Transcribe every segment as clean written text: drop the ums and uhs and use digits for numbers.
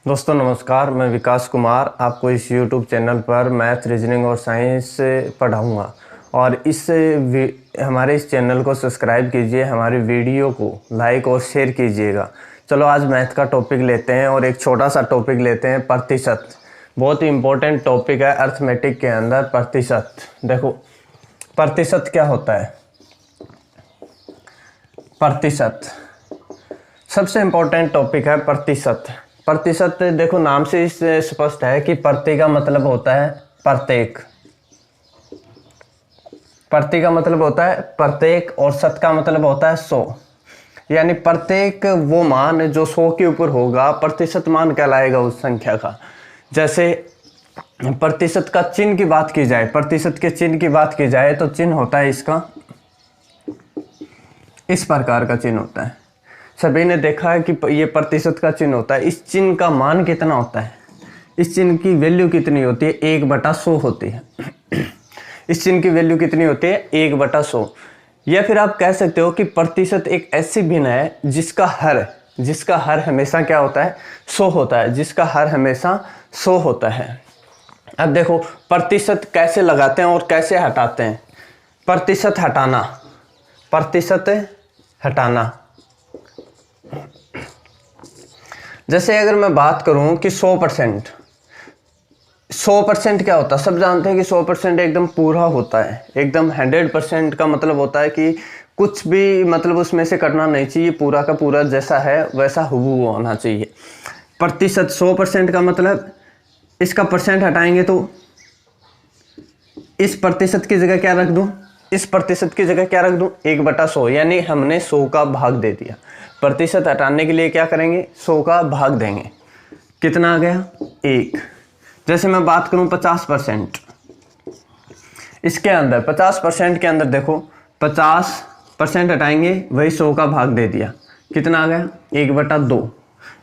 दोस्तों नमस्कार, मैं विकास कुमार आपको इस YouTube चैनल पर मैथ, रीजनिंग और साइंस पढ़ाऊँगा और हमारे इस चैनल को सब्सक्राइब कीजिए, हमारी वीडियो को लाइक और शेयर कीजिएगा। चलो आज मैथ का टॉपिक लेते हैं और एक छोटा सा टॉपिक लेते हैं प्रतिशत। बहुत ही इम्पोर्टेंट टॉपिक है अर्थमेटिक के अंदर प्रतिशत। देखो प्रतिशत क्या होता है। प्रतिशत सबसे इम्पोर्टेंट टॉपिक है प्रतिशत। प्रतिशत देखो नाम से इससे स्पष्ट है कि प्रति का मतलब होता है प्रत्येक। प्रति का मतलब होता है प्रत्येक और शत का मतलब होता है 100। यानी प्रत्येक वो मान जो 100 के ऊपर होगा प्रतिशत मान कहलाएगा उस संख्या का। जैसे प्रतिशत का चिन्ह की बात की जाए, प्रतिशत के चिन्ह की बात की जाए तो चिन्ह होता है इसका इस प्रकार का चिन्ह होता है। सभी ने देखा है कि ये प्रतिशत का चिन्ह होता है। इस चिन्ह का मान कितना होता है, इस चिन्ह की वैल्यू कितनी होती है, 1/100 होती है। इस चिन्ह की वैल्यू कितनी होती है, 1/100। या फिर आप कह सकते हो कि प्रतिशत एक ऐसी भिन्न है जिसका हर हमेशा क्या होता है, 100 होता है, जिसका हर हमेशा 100 होता है। अब देखो प्रतिशत कैसे लगाते हैं और कैसे हटाते हैं। प्रतिशत हटाना जैसे अगर मैं बात करूं कि 100% क्या होता है। सब जानते हैं कि 100% एकदम पूरा होता है, एकदम 100% का मतलब होता है कि कुछ भी मतलब उसमें से करना नहीं चाहिए, पूरा का पूरा जैसा है वैसा हुबहू होना चाहिए। प्रतिशत 100% का मतलब इसका परसेंट हटाएंगे तो इस प्रतिशत की जगह क्या रख दूं, 1/100, यानी हमने 100 का भाग दे दिया। प्रतिशत हटाने के लिए क्या करेंगे, 100 का भाग देंगे। कितना आ गया, 1। जैसे मैं बात करूं 50%, इसके अंदर 50% के अंदर देखो 50% हटाएंगे वही 100 का भाग दे दिया। कितना आ गया, 1/2।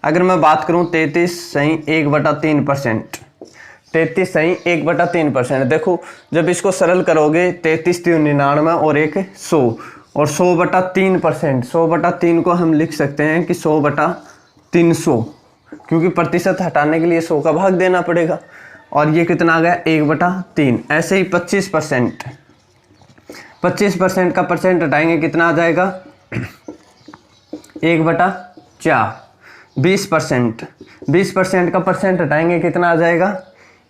अगर मैं बात करूं 33 सही 1/3%, 33 सही 1/3%। देखो जब इसको सरल करोगे 33 3 99 और 1 100 और 100/3%, 100/3 को हम लिख सकते हैं कि 100/300, क्योंकि प्रतिशत हटाने के लिए 100 का भाग देना पड़ेगा। और ये कितना आ गया, 1/3। ऐसे ही 25% का परसेंट हटाएंगे कितना आ जाएगा, 1/4। 20% का परसेंट हटाएंगे कितना आ जाएगा,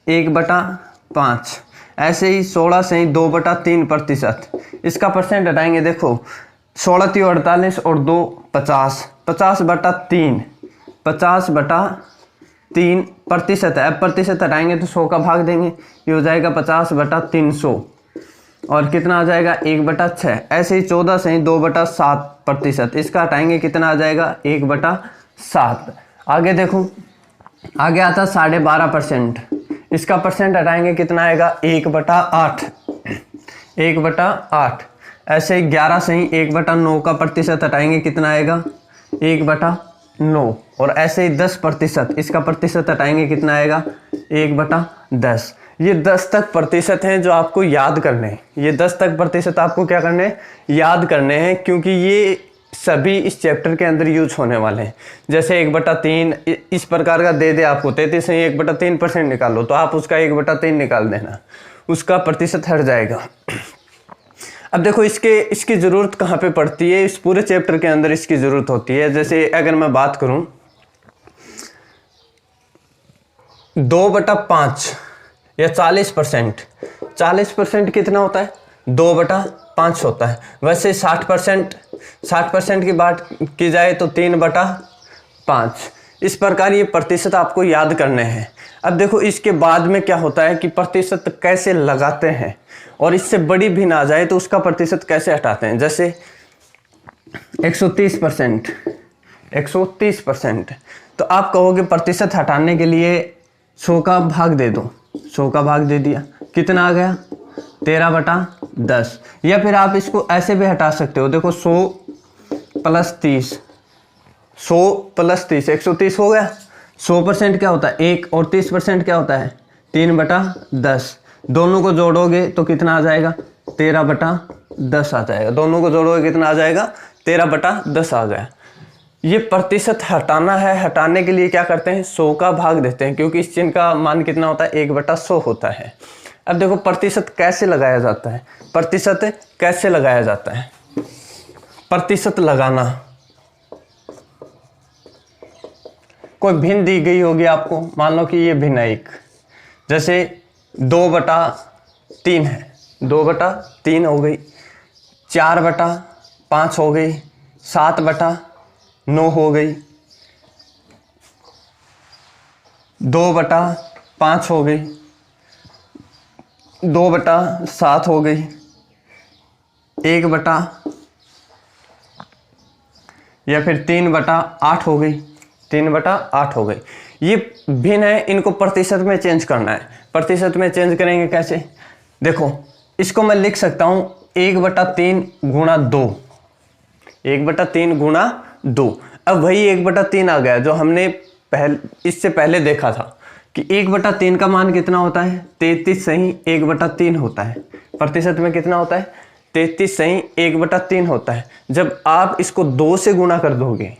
1/5। ऐसे ही 16 से ही 2/3%, इसका परसेंट हटाएंगे। देखो 16 × 48 और 2 50, 50/3, 50/3 प्रतिशत है। अब प्रतिशत हटाएंगे तो 100 का भाग देंगे, ये हो जाएगा 50/300 और कितना आ जाएगा, 1/6। ऐसे ही 14 से ही 2/7%, इसका हटाएंगे कितना आ जाएगा, 1/7। आगे देखो, आगे आता 12.5%, इसका परसेंट हटाएंगे कितना आएगा, 1/8, 1/8। ऐसे ही 11 से ही 1/9 का प्रतिशत हटाएंगे कितना आएगा, 1/9। और ऐसे ही 10%, इसका प्रतिशत हटाएंगे कितना आएगा, 1/10। ये 10 तक प्रतिशत हैं जो आपको याद करने हैं। ये 10 तक प्रतिशत आपको क्या करने हैं, याद करने हैं, क्योंकि ये सभी इस चैप्टर के अंदर यूज होने वाले हैं। जैसे 1/3 इस प्रकार का दे दे आपको, 33 से 1/3% निकालो तो आप उसका 1/3 निकाल देना, उसका प्रतिशत हट जाएगा। अब देखो इसकी ज़रूरत कहाँ पे पड़ती है, इस पूरे चैप्टर के अंदर इसकी ज़रूरत होती है। जैसे अगर मैं बात करूँ 2/5 या 40% कितना होता है, 2/5 होता है। वैसे 60% की बात की जाए तो 3/5। इस प्रकार ये प्रतिशत आपको याद करने हैं। अब देखो इसके बाद में क्या होता है कि प्रतिशत कैसे लगाते हैं, और इससे बड़ी भिन्न आ जाए तो उसका प्रतिशत कैसे हटाते हैं। जैसे 130%, तो आप कहोगे प्रतिशत हटाने के लिए 100 का भाग दे दो, 100 का भाग दे दिया, कितना आ गया, 13/10। या फिर आप इसको ऐसे भी हटा सकते हो। देखो 100 + 30, 100 + 30 130 हो गया। 100% क्या होता है 1 और 30% क्या होता है 3/10। दोनों को जोड़ोगे तो कितना आ जाएगा, 13/10 आ जाएगा। दोनों को जोड़ोगे कितना आ जाएगा, 13/10 आ गया। ये प्रतिशत हटाना है, हटाने के लिए क्या करते हैं, 100 का भाग देते हैं, क्योंकि इस चिन्ह का मान कितना होता है, 1/100 होता है। अब देखो प्रतिशत कैसे लगाया जाता है, प्रतिशत कैसे लगाया जाता है। प्रतिशत लगाना, कोई भिन्न दी गई होगी आपको, मान लो कि ये भिन्न है एक, जैसे 2/3 है, 2/3 हो गई, 4/5 हो गई, 7/9 हो गई, 2/5 हो गई, 2/7 हो गई, 1 या फिर 3/8 हो गई, 3/8 हो गई। ये भिन्न है, इनको प्रतिशत में चेंज करना है। प्रतिशत में चेंज करेंगे कैसे, देखो इसको मैं लिख सकता हूं 1/3 गुणा 2, 1/3 गुणा 2। अब वही 1/3 आ गया जो हमने इससे पहले देखा था कि 1/3 का मान कितना होता है, 33 सही 1/3 होता है। प्रतिशत में कितना होता है, 33 सही 1/3 होता है। जब आप इसको 2 से गुणा कर दोगे,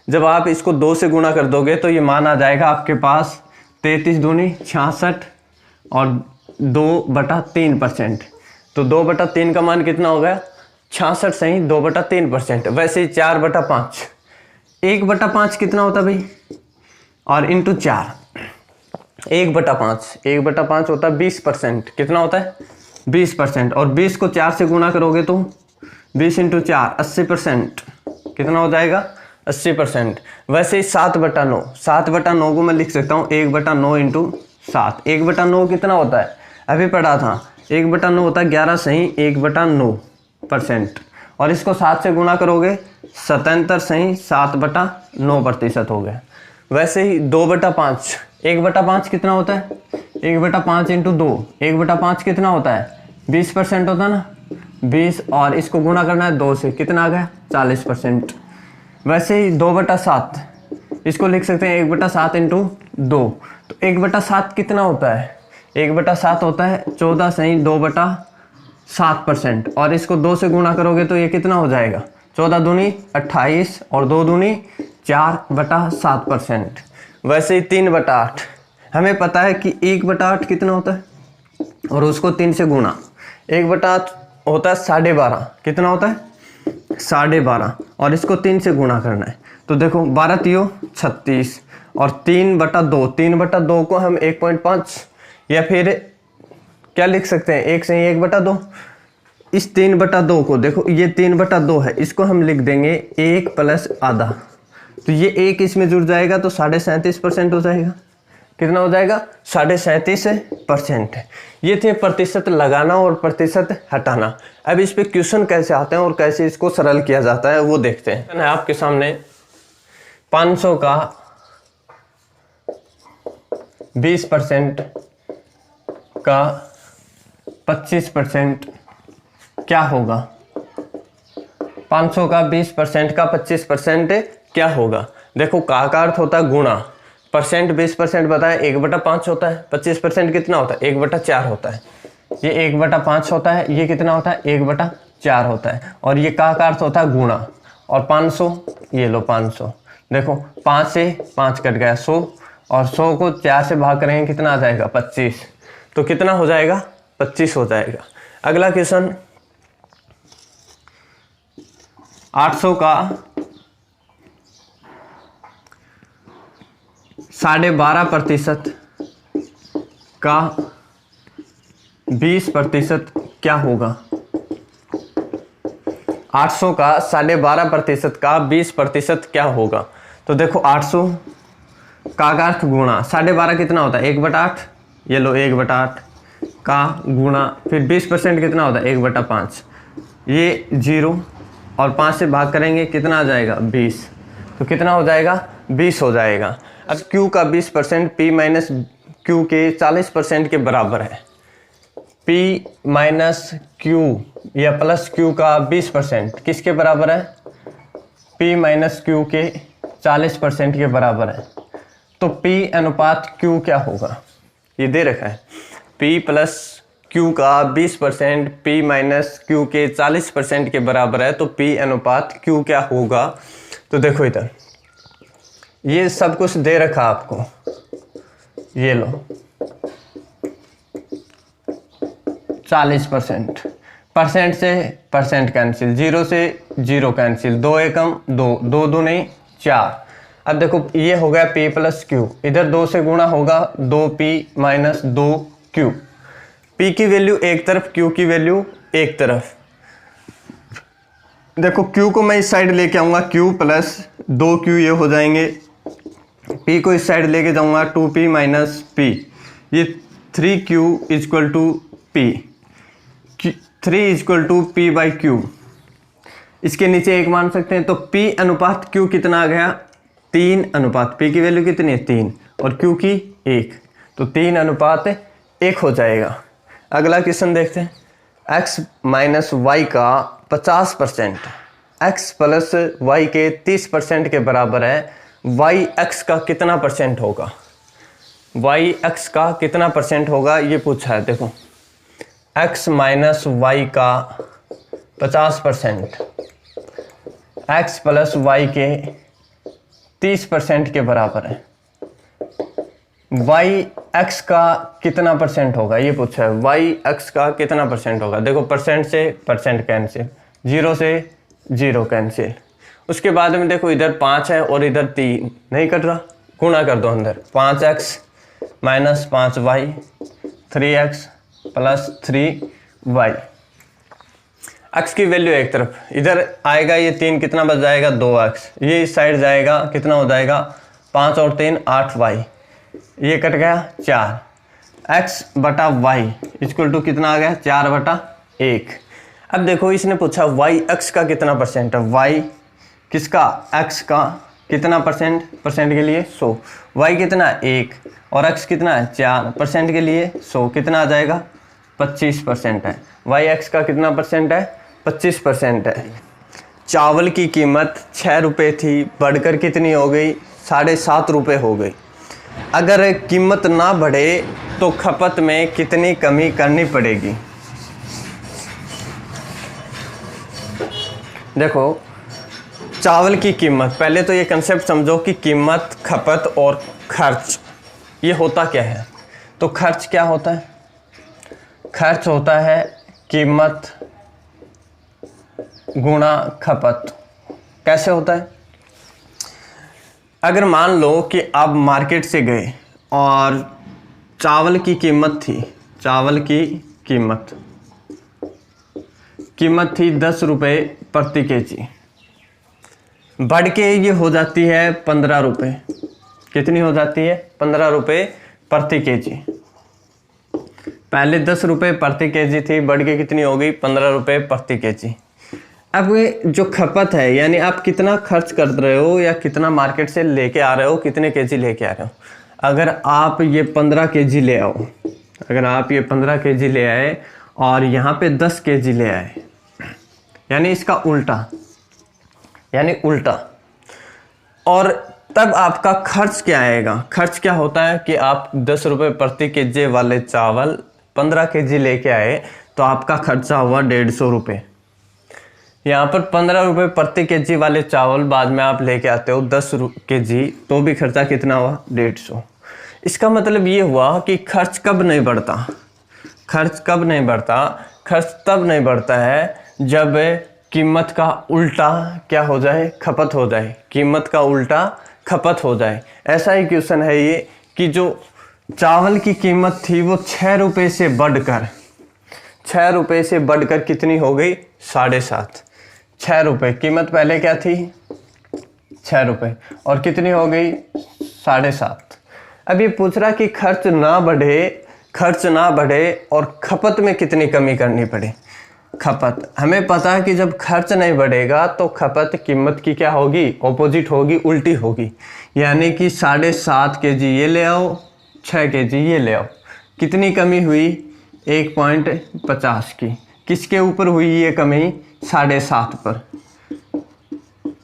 जब आप इसको 2 से गुणा कर दोगे तो ये मान आ जाएगा आपके पास 33 दूनी 66 और 2/3%। तो 2/3 का मान कितना हो गया, 66 सही 2/3%। वैसे ही 4/5, 1/5 कितना होता भाई, और इंटू 4, 1/5 होता है 20%। कितना होता है, 20%। और 20 को 4 से गुणा करोगे तो 20 × 4 80%। कितना हो जाएगा, 80%। वैसे ही 7/9, 7/9 को मैं लिख सकता हूँ 1/9 × 7। 1/9 कितना होता है, अभी पढ़ा था, 1/9 होता है 11 सही 1/9%। और इसको 7 से गुणा करोगे 77 सही 7/9% हो गया। वैसे ही 2/5, 1/5 कितना होता है, 1/5 × 2, 1/5 कितना होता है, 20% होता है ना, 20, और इसको गुणा करना है 2 से, कितना आ गया, 40%। वैसे ही 2/7, इसको लिख सकते हैं 1/7 × 2। तो 1/7 कितना होता है, 1/7 होता है 14 सही 2/7%। और इसको 2 से गुणा करोगे तो ये कितना हो जाएगा, 14 दूनी 28 और 2 दूनी 4/7%। वैसे ही 3/8, हमें पता है कि 1/8 कितना होता है, और उसको 3 से गुणा, 1/8 होता है 12.5, कितना होता है 12.5, और इसको 3 से गुणा करना है। तो देखो 12 × 36 और 3/2, 3/2 को हम 1.5 या फिर क्या लिख सकते हैं, 1 से 1/2। इस 3/2 को देखो, ये 3/2 है, इसको हम लिख देंगे 1 + आधा। तो ये 1 इसमें जुड़ जाएगा तो 37.5% हो जाएगा। कितना हो जाएगा, 37.5%। ये थे प्रतिशत लगाना और प्रतिशत हटाना। अब इस पे क्वेश्चन कैसे आते हैं और कैसे इसको सरल किया जाता है वो देखते हैं। आपके सामने 500 का 20% का 25% क्या होगा, 500 का 20% का 25% क्या होगा। देखो का अर्थ होता है गुणा, परसेंट 20% बताया 1/5 होता है, 25% कितना होता है 1/4 होता है। ये 1/5 होता है, ये कितना होता है 1/4 होता है। और ये का अर्थ होता है गुणा। और 500, ये लो 500, देखो 5 से 5 कट गया 100, और 100 को 4 से भाग करेंगे कितना आ जाएगा 25। तो कितना हो जाएगा 25 हो जाएगा। अगला क्वेश्चन 800 का 12.5% का 20% क्या होगा। 800 का 12.5% का 20% क्या होगा। तो देखो 800 का अर्थ गुणा, 12.5 कितना होता है 1/8, ये लो 1/8 का गुणा, फिर 20% कितना होता है 1/5, ये 0 और 5 से भाग करेंगे कितना आ जाएगा 20। तो कितना हो जाएगा 20 हो जाएगा। अब Q का 20% P माइनस Q के 40% के बराबर है। P माइनस Q या प्लस Q का 20% किसके बराबर है, P माइनस Q के 40% के बराबर है। तो P अनुपात Q क्या होगा, ये दे रखा है P प्लस Q का 20% P माइनस Q के 40% के बराबर है। तो P अनुपात Q क्या होगा। तो देखो इधर ये सब कुछ दे रखा आपको, ये लो 40%, परसेंट से परसेंट कैंसिल, 0 से 0 कैंसिल, 2 एकम 2, 2 दूनी 4। अब देखो ये हो गया P प्लस Q, इधर 2 से गुणा होगा 2P माइनस 2Q। P की वैल्यू एक तरफ, Q की वैल्यू एक तरफ। देखो Q को मैं इस साइड लेके आऊँगा, Q प्लस 2Q ये हो जाएंगे। P को इस साइड लेके जाऊँगा 2P माइनस P, ये 3Q is equal to P, 3 is equal to P by Q। इसके नीचे एक मान सकते हैं, तो P अनुपात Q कितना आ गया, 3 अनुपात, P की वैल्यू कितनी है 3 और Q की 1, तो 3 अनुपात 1 हो जाएगा। अगला क्वेश्चन देखते हैं, x माइनस वाई का 50% x प्लस वाई के 30% के बराबर है, y x का कितना परसेंट होगा, y x का कितना परसेंट होगा ये पूछा है। देखो x माइनस वाई का 50% x प्लस वाई के 30% के बराबर है, y x का कितना परसेंट होगा ये पूछा है, y x का कितना परसेंट होगा। देखो परसेंट से परसेंट कैंसिल, 0 से 0 कैंसिल। उसके बाद में देखो इधर 5 है और इधर 3 नहीं कट रहा, गुणा कर दो अंदर, 5x minus 5y, 3x plus 3y। x की वैल्यू एक तरफ, इधर आएगा ये 3 कितना बच जाएगा 2x, ये इस साइड जाएगा कितना हो जाएगा 5 और 3 8y, ये कट गया 4, x बटा y इक्वल टू कितना आ गया 4 बटा 1। अब देखो इसने पूछा y x का कितना परसेंट है, y किसका x का कितना परसेंट, परसेंट के लिए 100, y कितना 1 और x कितना है 4, परसेंट के लिए 100 कितना आ जाएगा 25% है। y x का कितना परसेंट है 25% है। चावल की कीमत 6 रुपये थी, बढ़कर कितनी हो गई 7.5 रुपये हो गई। अगर कीमत ना बढ़े तो खपत में कितनी कमी करनी पड़ेगी। देखो चावल की कीमत, पहले तो ये कंसेप्ट समझो कि कीमत, खपत और खर्च ये होता क्या है। तो खर्च क्या होता है, खर्च होता है कीमत गुणा खपत। कैसे होता है, अगर मान लो कि आप मार्केट से गए और चावल की कीमत थी, चावल की कीमत थी 10 रुपये प्रति केजी, बढ़ के ये हो जाती है 15 रुपये, कितनी हो जाती है 15 रुपये प्रति केजी। पहले 10 रुपये प्रति केजी थी, बढ़ के कितनी हो गई 15 रुपये प्रति केजी। अब जो खपत है यानी आप कितना खर्च कर रहे हो या कितना मार्केट से लेके आ रहे हो, कितने केजी लेके आ रहे हो। अगर आप ये 15 केजी ले आओ, अगर आप ये 15 केजी ले आए और यहाँ पे 10 केजी ले आए, यानी इसका उल्टा, यानी उल्टा, और तब आपका खर्च क्या आएगा। खर्च क्या होता है कि आप 10 रुपये प्रति केजी वाले चावल 15 केजी लेके आए तो आपका खर्चा हुआ 150 रुपये। यहाँ पर 15 रुपये प्रति केजी वाले चावल बाद में आप लेके आते हो 10 केजी, तो भी खर्चा कितना हुआ 150। इसका मतलब ये हुआ कि खर्च कब नहीं बढ़ता, खर्च कब नहीं बढ़ता, खर्च तब नहीं बढ़ता है जब कीमत का उल्टा क्या हो जाए, खपत हो जाए, कीमत का उल्टा खपत हो जाए। ऐसा ही क्वेश्चन है ये कि जो चावल की कीमत थी वो 6 रुपये से बढ़कर, 6 रुपये से बढ़कर कितनी हो गई 7.5। 6 रुपये कीमत पहले क्या थी 6 रुपये और कितनी हो गई 7.5। अब ये पूछ रहा कि खर्च ना बढ़े, खर्च ना बढ़े और खपत में कितनी कमी करनी पड़े। खपत, हमें पता है कि जब खर्च नहीं बढ़ेगा तो खपत कीमत की क्या होगी, ऑपोजिट होगी, उल्टी होगी। यानी कि 7.5 केजी ये ले आओ, 6 केजी ये ले आओ, कितनी कमी हुई 1.50 की। किसके ऊपर हुई ये कमी 7.5 पर,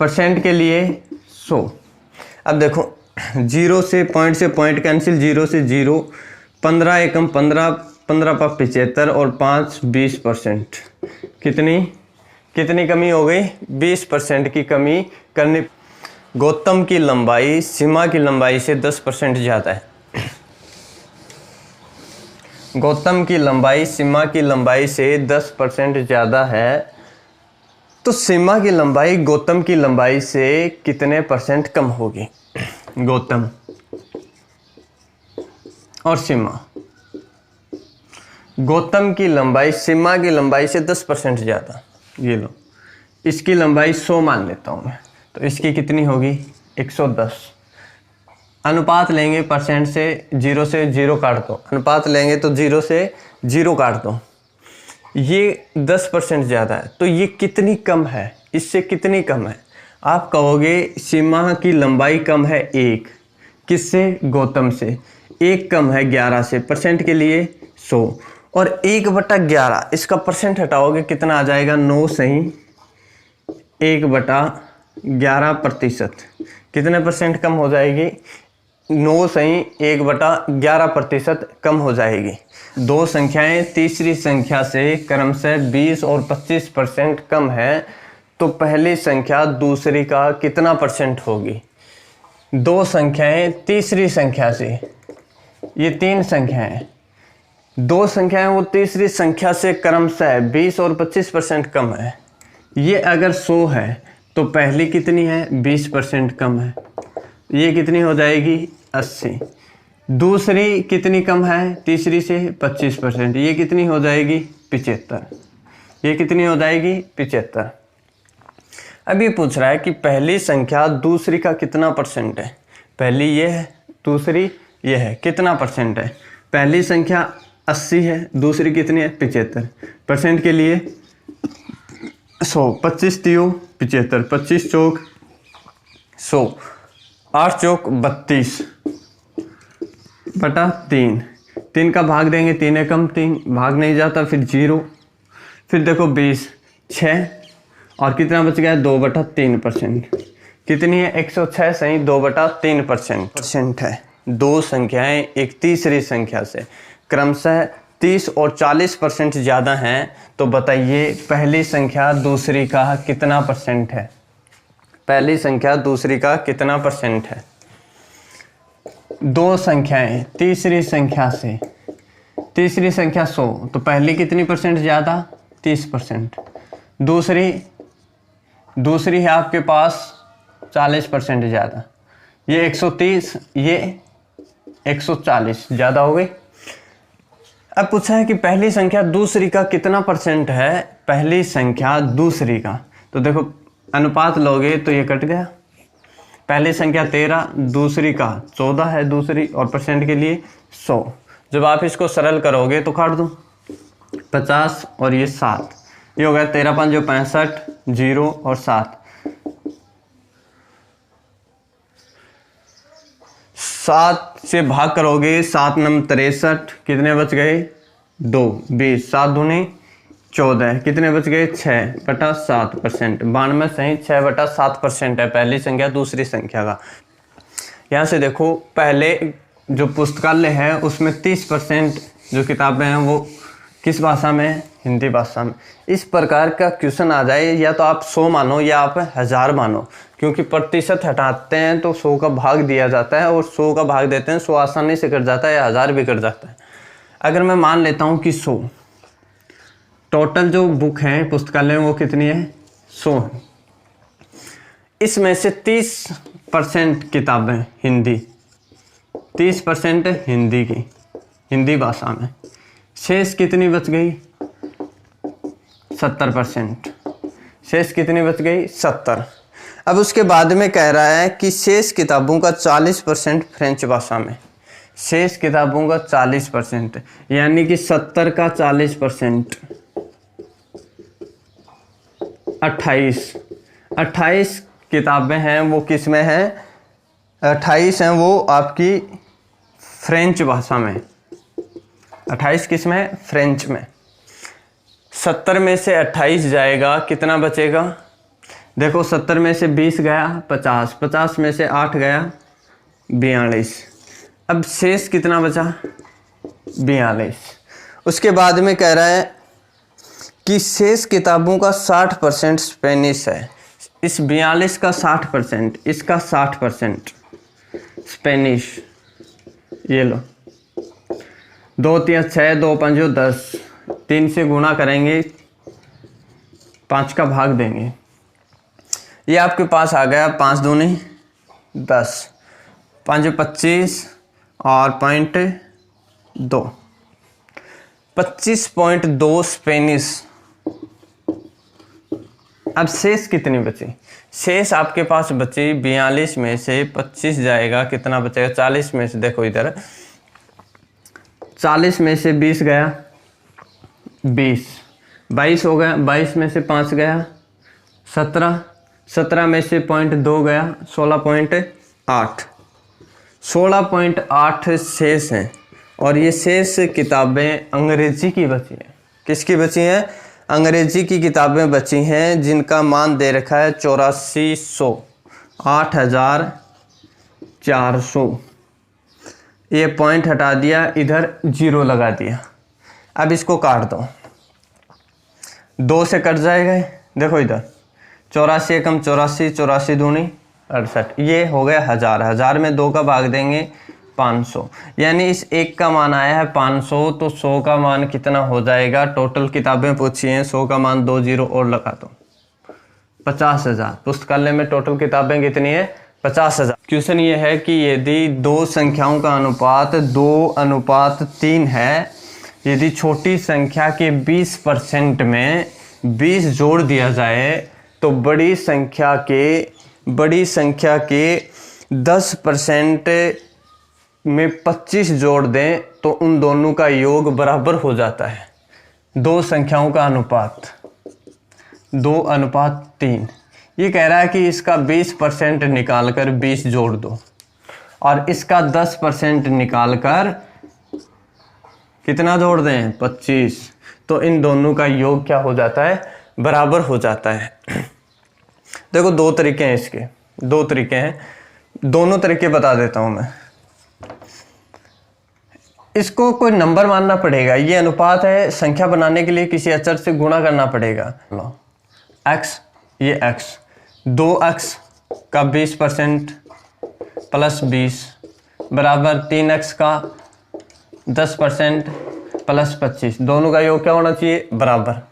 परसेंट के लिए 100। अब देखो 0 से पॉइंट कैंसिल, 0 से 0, 15 एकम 15, 15 पर 75 और 5 20%, कितनी कमी हो गई 20% की कमी करनी। गौतम की लंबाई सीमा की लंबाई से 10% ज़्यादा है। गौतम की लंबाई सीमा की लंबाई से 10% ज़्यादा है, तो सीमा की लंबाई गौतम की लंबाई से कितने परसेंट कम होगी? गौतम और सीमा, गौतम की लंबाई सीमा की लंबाई से 10% ज़्यादा, ये लो, इसकी लंबाई 100 मान लेता हूँ मैं, तो इसकी कितनी होगी? 110। अनुपात लेंगे परसेंट से 0 काट दो, अनुपात लेंगे तो 0 से 0 काट दो, ये 10% ज़्यादा है, तो ये कितनी कम है? इससे कितनी कम है? आप कहोगे सीमा की लंबाई कम है 1, किससे? गौतम से। 1 कम है 11 से, परसेंट के लिए 100, और 1/11 इसका परसेंट हटाओगे कितना आ जाएगा? 9 सही 1/11%। कितने परसेंट कम हो जाएगी? 9 सही 1/11% कम हो जाएगी। दो संख्याएं तीसरी संख्या से क्रमशः 20 और 25% कम है, तो पहली संख्या दूसरी का कितना परसेंट होगी? दो संख्याएं तीसरी संख्या से, ये 3 संख्याएं, दो संख्याएं वो तीसरी संख्या से क्रमशः 20 और 25% कम है। ये अगर 100 है तो पहली कितनी है? 20% कम है, ये कितनी हो जाएगी? 80। दूसरी कितनी कम है तीसरी से? 25%, ये कितनी हो जाएगी? 75। ये कितनी हो जाएगी? 75। अब ये पूछ रहा है कि पहली संख्या दूसरी का कितना परसेंट है? पहली ये है, दूसरी ये है, कितना परसेंट है? पहली संख्या 80 है, दूसरी कितनी है? 75। परसेंट के लिए 100, 25 तियो 75, 25 चौक 100, 8 चौक 32 बटा 3। 3 का भाग देंगे, 3 एकम 3, भाग नहीं जाता, फिर 0, फिर देखो 20, 6, और कितना बच गया? 2/3%। कितनी है? 106 सही 2/3% है। दो संख्याएं एक तीसरी संख्या से क्रमशः 30 और 40% ज़्यादा हैं, तो बताइए पहली संख्या दूसरी का कितना परसेंट है? पहली संख्या दूसरी का कितना परसेंट है? दो संख्याएं तीसरी संख्या से, तीसरी संख्या 100, तो पहली कितनी परसेंट ज़्यादा? 30%। दूसरी है आपके पास 40% ज़्यादा, ये 130, ये 140, ज़्यादा हो गई। अब पूछा है कि पहली संख्या दूसरी का कितना परसेंट है? पहली संख्या दूसरी का, तो देखो अनुपात लोगे तो ये कट गया। पहली संख्या 13, दूसरी का 14 है दूसरी, और परसेंट के लिए 100। जब आप इसको सरल करोगे तो काट दो, 50 और ये 7, ये हो गया 13 5 65, 0 और 7। 7 से भाग करोगे, 7 नम 63, कितने बच गए? 2, 20, 7 दूनी 14, कितने बच गए? 6/7%। 92 सही 6/7% है पहली संख्या दूसरी संख्या का। यहाँ से देखो पहले जो पुस्तकालय है उसमें 30% जो किताबें हैं वो किस भाषा में? हिंदी भाषा में। इस प्रकार का क्वेश्चन आ जाए, या तो आप 100 मानो या आप 1000 मानो, क्योंकि प्रतिशत हटाते हैं तो 100 का भाग दिया जाता है, और 100 का भाग देते हैं 100 आसानी से कट जाता है, या 1000 भी कट जाता है। अगर मैं मान लेता हूँ कि 100, टोटल जो बुक हैं पुस्तकालय में वो कितनी है? 100 है। इसमें से 30% किताबें हिंदी, 30% हिंदी की, हिंदी भाषा में, शेष कितनी बच गई? 70%। शेष कितनी बच गई? 70। अब उसके बाद में कह रहा है कि शेष किताबों का 40% फ्रेंच भाषा में, शेष किताबों का 40%, यानी कि 70 का 40%, 28 किताबें हैं वो किस में हैं? 28 हैं वो आपकी फ्रेंच भाषा में। 28 किस में? फ्रेंच में। 70 में से 28 जाएगा, कितना बचेगा? देखो 70 में से 20 गया 50, 50 में से 8 गया 42। अब शेष कितना बचा? 42। उसके बाद में कह रहा है कि शेष किताबों का 60% स्पेनिश है। इस 42 का 60%, इसका 60%। स्पेनिश, ये लो, 2 3 6, 2 5 10, 3 से गुणा करेंगे, 5 का भाग देंगे, ये आपके पास आ गया 5 दूनी 10, 5 25 और 0.2, 25.2 स्पेनिश। अब शेष कितनी बची? शेष आपके पास बची 42 में से 25 जाएगा, कितना बचेगा? 40 में से, देखो इधर, 40 में से 20 गया, 20, 22 हो गया, 22 में से 5 गया, 17, 17 में से 0.2 गया, 16.8, 16.8 शेष हैं। और ये शेष किताबें अंग्रेजी की बची हैं। किसकी बची हैं? अंग्रेजी की किताबें बची हैं, जिनका मान दे रखा है 8400, 8400। ये पॉइंट हटा दिया, इधर 0 लगा दिया। अब इसको काट दो, 2 से कट जाएगा, देखो इधर 84 कम 84, 84 दूनी 68, ये हो गया 1000। 1000 में 2 का भाग देंगे 500, यानी इस एक का मान आया है 500। तो 100 का मान कितना हो जाएगा? टोटल किताबें पूछी हैं, 100 का मान 2 0 और लगा दो, 50,000। पुस्तकालय में टोटल किताबें कितनी है? 50,000। क्वेश्चन ये है कि यदि दो संख्याओं का अनुपात 2:3 है, यदि छोटी संख्या के 20% में 20 जोड़ दिया जाए तो बड़ी संख्या के 10% में 25 जोड़ दें तो उन दोनों का योग बराबर हो जाता है। दो संख्याओं का अनुपात 2:3। ये कह रहा है कि इसका 20% निकाल कर 20 जोड़ दो और इसका 10% निकाल कर कितना जोड़ दें? 25। तो इन दोनों का योग क्या हो जाता है? बराबर हो जाता है। देखो 2 तरीके हैं इसके, 2 तरीके हैं, दोनों तरीके बता देता हूं मैं। इसको कोई नंबर मानना पड़ेगा, ये अनुपात है, संख्या बनाने के लिए किसी अचर से गुणा करना पड़ेगा। x, ये x, 2x का 20% प्लस 20 बराबर 3x का 10% प्लस 25। दोनों का योग क्या होना चाहिए? बराबर।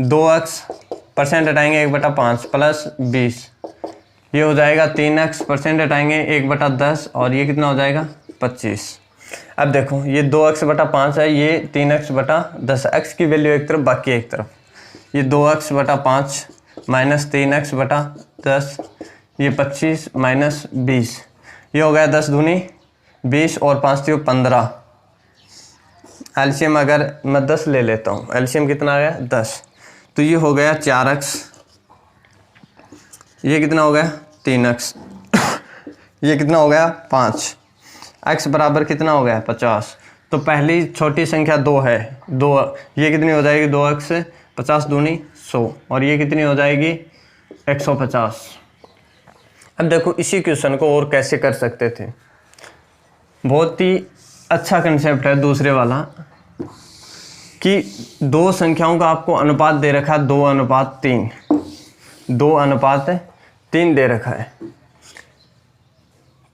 2x परसेंट हटाएंगे 1/5 प्लस 20, ये हो जाएगा 3x परसेंट हटाएंगे 1/10 और ये कितना हो जाएगा? 25। अब देखो ये 2x/5 है, ये 3x/10, x की वैल्यू एक तरफ बाकी एक तरफ, ये 2x/5 माइनस 3x/10, ये 25 माइनस 20, ये हो गया 10 दूनी 20 और 5 थी 15। एलसीएम अगर मैं 10 ले लेता हूँ, एलसीएम कितना आ गया? 10। तो ये हो गया 4x, ये कितना हो गया? 3x, ये कितना हो गया? 5। x बराबर कितना हो गया? 50। तो पहली छोटी संख्या 2 है, 2, ये कितनी हो जाएगी? 2x, 50 दूनी 100 और ये कितनी हो जाएगी? 150। अब देखो इसी क्वेश्चन को और कैसे कर सकते थे, बहुत ही अच्छा कंसेप्ट है दूसरे वाला, कि दो संख्याओं का आपको अनुपात दे रखा है 2:3, 2:3 दे रखा है।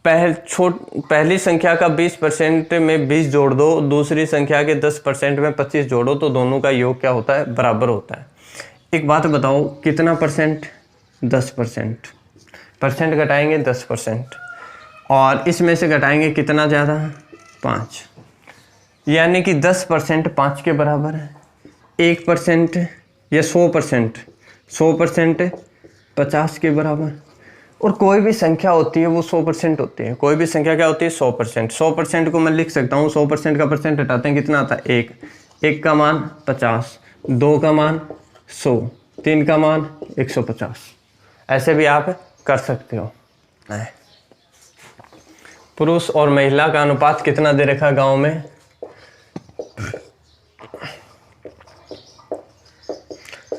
पहली संख्या का 20% में 20 जोड़ दो, दूसरी संख्या के 10% में 25 जोड़ो, तो दोनों का योग क्या होता है? बराबर होता है। एक बात बताओ, कितना परसेंट? 10%। परसेंट घटाएंगे 10% और इसमें से घटाएंगे कितना ज़्यादा? 5, यानी कि 10% 5 के बराबर है। 1% या 100%, 100% 50 के बराबर। और कोई भी संख्या होती है वो 100% होती है। कोई भी संख्या क्या होती है? 100%। 100% को मैं लिख सकता हूँ, 100% का परसेंट हटाते हैं कितना आता है? 1। 1 का मान 50, 2 का मान 100, 3 का मान 150। ऐसे भी आप कर सकते हो। पुरुष और महिला का अनुपात कितना दे रखा है गाँव में?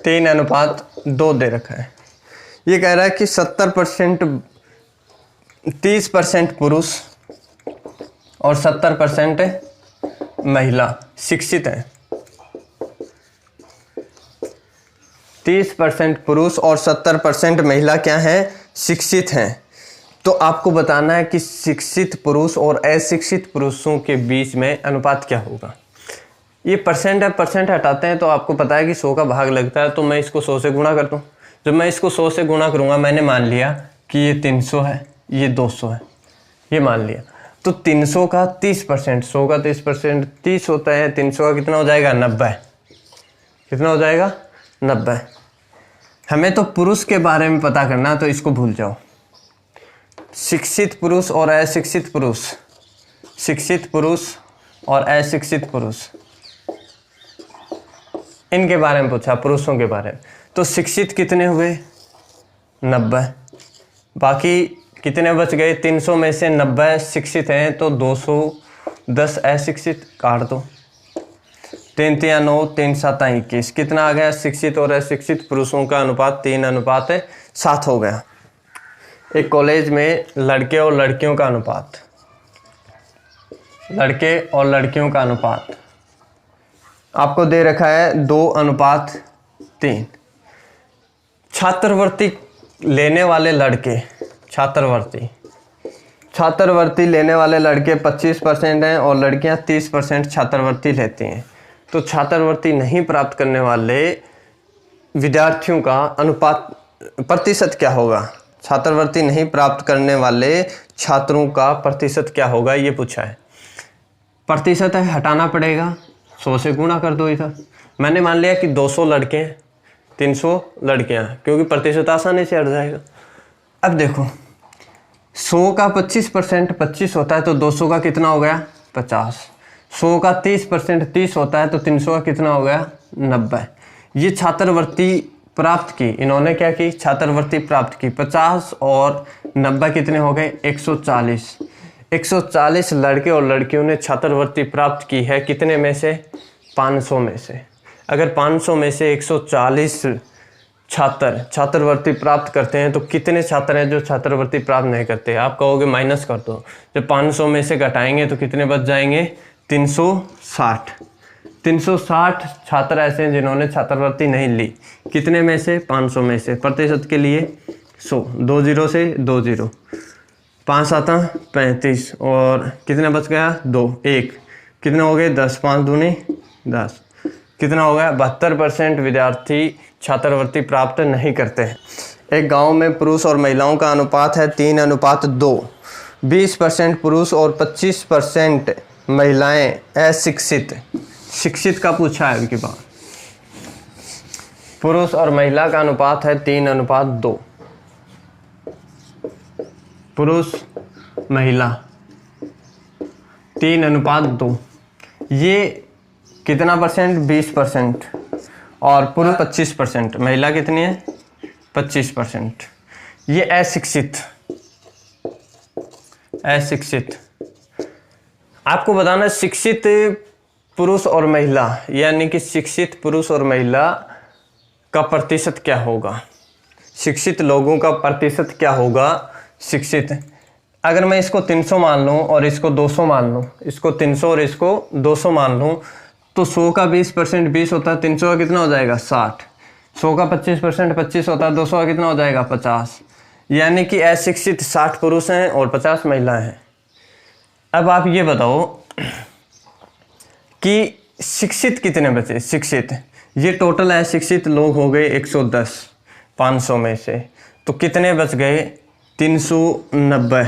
3:2 दे रखा है। ये कह रहा है कि 70%, 30% पुरुष और 70% महिला शिक्षित है। 30% पुरुष और 70% महिला क्या हैं, शिक्षित हैं। तो आपको बताना है कि शिक्षित पुरुष और अशिक्षित पुरुषों के बीच में अनुपात क्या होगा। ये परसेंट है, परसेंट हटाते हैं तो आपको पता है कि 100 का भाग लगता है, तो मैं इसको 100 से गुणा कर दूँ। जब मैं इसको 100 से गुणा करूँगा, मैंने मान लिया कि ये 300 है, ये 200 है, ये मान लिया, तो 300 का 30%, 100 का 30% 30 होता है, 300 का कितना हो जाएगा, 90। कितना हो जाएगा, 90। हमें तो पुरुष के बारे में पता करना, तो इसको भूल जाओ। शिक्षित पुरुष और अशिक्षित पुरुष, शिक्षित पुरुष और अशिक्षित पुरुष, इनके बारे में पूछा, पुरुषों के बारे में। तो शिक्षित कितने हुए, 90, बाकी कितने बच गए, 300 में से 90 शिक्षित हैं, तो 210 अशिक्षित, काट दो। 3 3 9, 3 7 21, कितना आ गया, शिक्षित और अशिक्षित पुरुषों का अनुपात 3:7 हो गया। एक कॉलेज में लड़के और लड़कियों का अनुपात, लड़के और लड़कियों का अनुपात आपको दे रखा है 2:3। छात्रवृत्ति लेने वाले लड़के, छात्रवृत्ति लेने वाले लड़के 25% हैं और लड़कियां 30% छात्रवृत्ति लेती हैं। तो छात्रवृत्ति नहीं प्राप्त करने वाले विद्यार्थियों का अनुपात, प्रतिशत क्या होगा, छात्रवृत्ति नहीं प्राप्त करने वाले छात्रों का प्रतिशत क्या होगा, ये पूछा है। प्रतिशत है, हटाना पड़ेगा, 100 से गुणा कर दो इधर। मैंने मान लिया कि 200 लड़के हैं, 300 लड़कियां, क्योंकि प्रतिशत आसानी से हट जाएगा। अब देखो 100 का 25% 25 होता है, तो 200 का कितना हो गया, 50। 100 का 30% 30 होता है, तो 300 का कितना हो गया, 90। ये छात्रवृत्ति प्राप्त की, इन्होंने क्या की, छात्रवृत्ति प्राप्त की। 50 और 90 कितने हो गए, 140। 140 लड़के और लड़कियों ने छात्रवृत्ति प्राप्त की है, कितने में से, 500 में से। अगर 500 में से 140 छात्र छात्रवृत्ति प्राप्त करते हैं, तो कितने छात्र हैं जो छात्रवृत्ति प्राप्त नहीं करते। आप कहोगे माइनस कर दो, जब 500 में से घटाएंगे तो कितने बच जाएंगे, 360। 360 छात्र ऐसे हैं जिन्होंने छात्रवृत्ति नहीं ली, कितने में से, 500 में से। प्रतिशत के लिए 100, 2 0 से 2 0, 5 7 35 और कितना बच गया, 2 1, कितना हो गए, 10, 5 दूनी 10, कितना हो गया, 72% विद्यार्थी छात्रवृत्ति प्राप्त नहीं करते हैं। एक गांव में पुरुष और महिलाओं का अनुपात है 3:2। 20% पुरुष और 25% महिलाएं अशिक्षित। शिक्षित का पूछा है इनके बाद। पुरुष और महिला का अनुपात है 3:2। पुरुष महिला 3:2। ये कितना परसेंट, 20%, और पुरुष 25%, महिला कितनी है, 25%। ये अशिक्षित, अशिक्षित। आपको बताना शिक्षित पुरुष और महिला, यानी कि शिक्षित पुरुष और महिला का प्रतिशत क्या होगा, शिक्षित लोगों का प्रतिशत क्या होगा, शिक्षित। अगर मैं इसको 300 मान लूँ और इसको 200 मान लूँ, इसको 300 और इसको 200 मान लूँ, तो 100 का 20% 20 होता है, 300 का कितना हो जाएगा, 60। 100 का 25% 25 होता है, 200 का कितना हो जाएगा, 50। यानी कि अशिक्षित 60 पुरुष हैं और 50 महिलाएं हैं। अब आप ये बताओ कि शिक्षित कितने बचे, शिक्षित, ये टोटल अशिक्षित लोग हो गए 110 500 में से, तो कितने बच गए, 390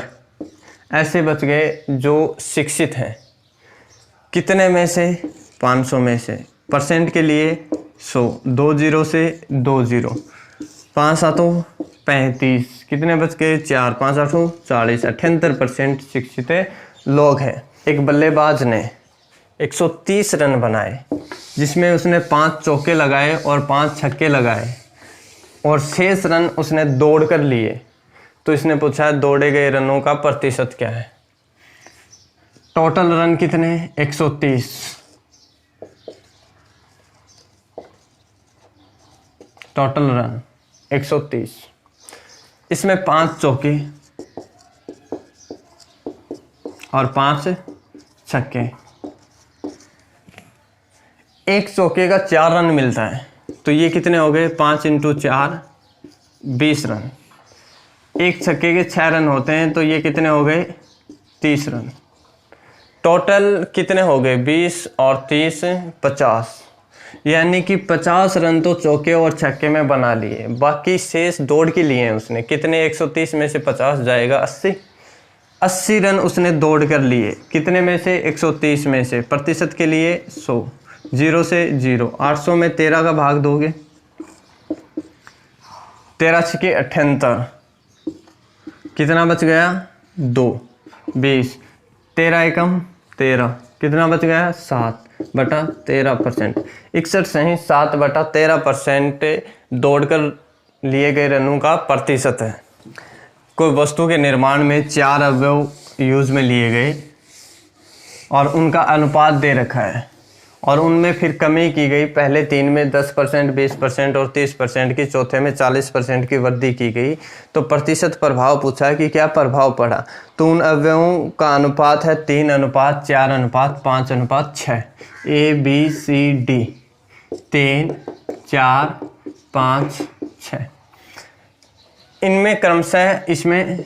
ऐसे बच गए जो शिक्षित हैं। कितने में से, 500 में से। परसेंट के लिए 100, 2 0 से 2 0, 5 7 35, कितने बच गए, 4, 5 8 40। 78% शिक्षित लोग हैं। एक बल्लेबाज ने 130 रन बनाए, जिसमें उसने 5 चौके लगाए और 5 छक्के लगाए, और शेष रन उसने दौड़ कर लिए। तो इसने पूछा है दौड़े गए रनों का प्रतिशत क्या है। टोटल रन कितने, 130। टोटल रन 130, इसमें 5 चौके और 5 छक्के। एक चौके का 4 रन मिलता है, तो ये कितने हो गए, 5 × 4 20 रन। एक छक्के के 6 रन होते हैं, तो ये कितने हो गए, 30 रन। टोटल कितने हो गए, 20 और 30 50, यानी कि 50 रन तो चौके और छक्के में बना लिए, बाकी शेष दौड़ के लिए हैं उसने। कितने, 130 में से 50 जाएगा 80 रन उसने दौड़ कर लिए। कितने में से, 130 में से। प्रतिशत के लिए 100, 0 से 0। 800 में 13 का भाग दोगे, 13 × 78, कितना बच गया, 2, 20, 13 एकम 13, कितना बच गया, 7/13%। 61 सही 7/13% दौड़कर लिए गए रनों का प्रतिशत है। कोई वस्तु के निर्माण में 4 अवयव यूज में लिए गए और उनका अनुपात दे रखा है, और उनमें फिर कमी की गई। पहले 3 में 10%, 20% और 30% की, चौथे में 40% की वृद्धि की गई। तो प्रतिशत प्रभाव पूछा है कि क्या प्रभाव पड़ा, तो उन अवयवों का अनुपात है 3:4:5:6, ABCD 3, 4, 5, 6। इनमें क्रमशः इसमें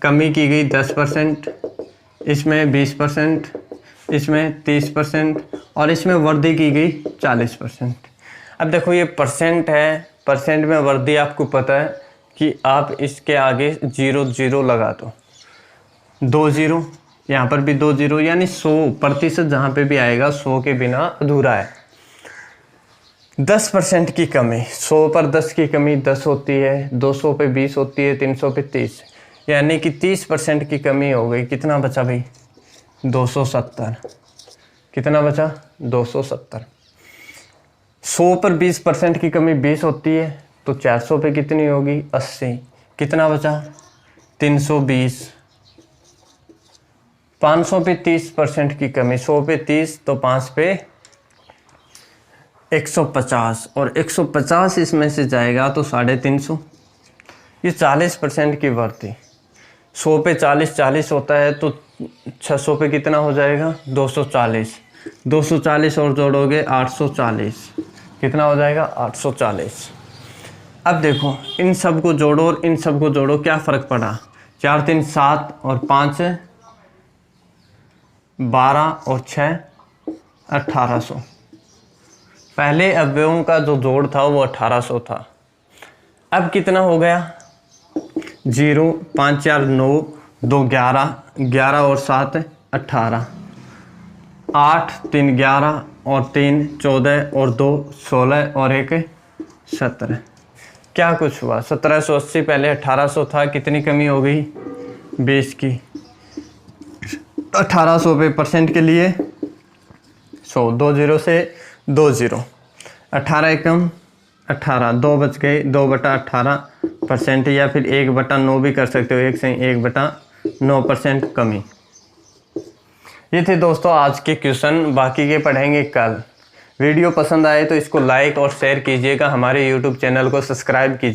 कमी की गई 10%, इसमें 20%, इसमें 30% और इसमें वृद्धि की गई 40%। अब देखो ये परसेंट है, परसेंट में वृद्धि आपको पता है कि आप इसके आगे 0 0 लगा दो, 2 0, यहाँ पर भी 2 0, यानी 100% जहाँ पे भी आएगा 100 के बिना अधूरा है। 10% की कमी, 100 पर 10 की कमी 10 होती है, 200 पे 20 होती है, 300 पे 30, यानी कि 30% की कमी हो गई। कितना बचा भाई, 270। कितना बचा, 270। 100 पर 20% की कमी 20 होती है, तो 400 पे कितनी होगी, 80। कितना बचा, 320। 500 पे 30% की कमी, 100 पे 30 तो 5 पे 150, और 150 इसमें से जाएगा तो 350। ये 40% की वृद्धि। 100 पे 40 होता है, तो 600 पे कितना हो जाएगा, 240। 240 और जोड़ोगे 840, कितना हो जाएगा, 840। अब देखो इन सब को जोड़ो और इन सब को जोड़ो, क्या फ़र्क पड़ा, 4 3 7 और 5 12 और 6 1800। पहले अवयवों का जो जोड़ था वो 1800 था। अब कितना हो गया, 0 5 4 9 2 11, 11 और 7 18, 8 3 11 और 3 14 और 2 16 और 1 17। क्या कुछ हुआ, 1780 पहले 1800 था, कितनी कमी हो गई, 20 की। 1800 पे परसेंट के लिए 100, 2 0 से 2 0, 18 एकम 18, 2 बच गए, 2/18% या फिर 1/9 भी कर सकते हो, 1 से 1/9% कमी। ये थे दोस्तों आज के क्वेश्चन, बाकी के पढ़ेंगे कल। वीडियो पसंद आए तो इसको लाइक और शेयर कीजिएगा, हमारे यूट्यूब चैनल को सब्सक्राइब कीजिए।